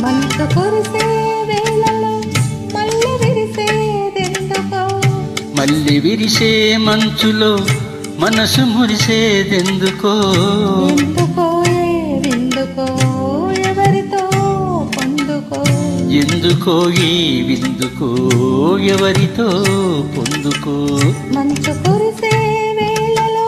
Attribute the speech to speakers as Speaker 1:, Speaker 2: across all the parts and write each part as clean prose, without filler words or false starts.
Speaker 1: మంచు కురిసే వేళలో మళ్ళీ విరిసేదెందుకో,
Speaker 2: మళ్ళీ విరిసే మంచులో మనసు మురిసేదెందుకో,
Speaker 1: ఎందుకో విందుకో ఎవరితో పొందుకో,
Speaker 2: ఎందుకో ఈ విందుకో ఎవరితో పొందుకో.
Speaker 1: మంచు కురిసే వేళలో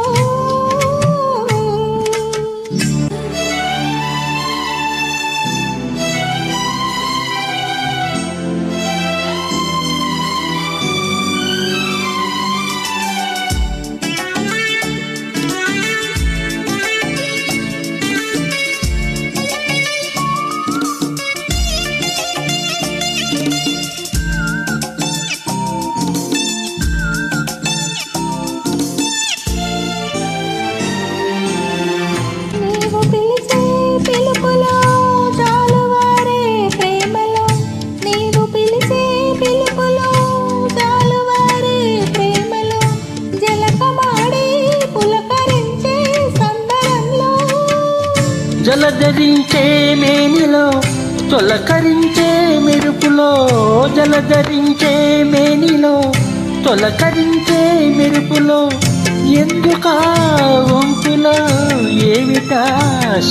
Speaker 2: జలధరించే మేనిలో తొలకరించే మెరుపులో, జలధరించే మేనిలో తొలకరించే మెరుపులో, ఎందుకా వంపులో ఏమిటా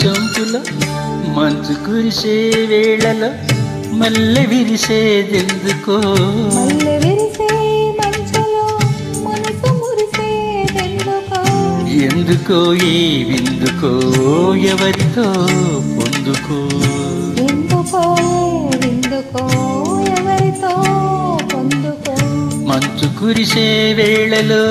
Speaker 2: సొంపులో, మంచు కురిసే వేళలో మల్లె విరిసేదెందుకో,
Speaker 1: మళ్ళీ విరిసే మంచులో మనసు మురిసేదెందుకో,
Speaker 2: ఎందుకో ఈ విందుకో ఎవరితో పొందుకో,
Speaker 1: ఎందుకో విందుకో ఎవరితో పొందుకో.
Speaker 2: మంచు కురిసే వేళలో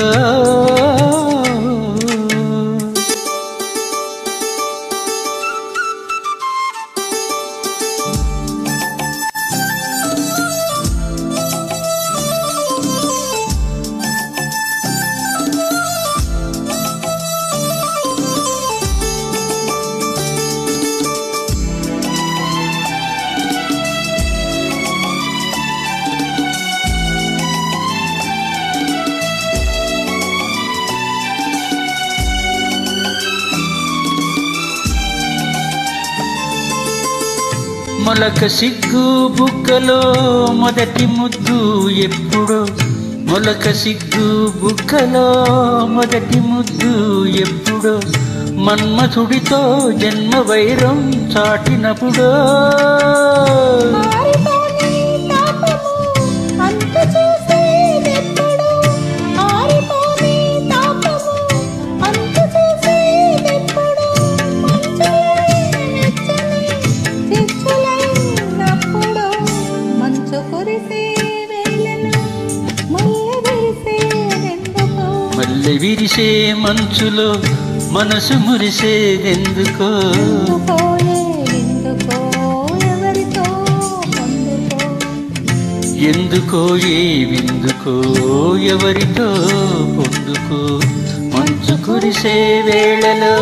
Speaker 2: మొలక సిగ్గు బుగ్గలో మొదటి ముద్దు ఎప్పుడో, మొలక సిగ్గు బుగ్గలో మొదటి ముద్దు ఎప్పుడో, మన్మథుడితో జన్మ వైరం చాటినప్పుడో, మల్లె విరిసే మంచులో మనసు మురిసేదెందుకో, ఎందుకో ఏ విందుకో ఎవరితో పొందుకో, మంచు కురిసే వేళలో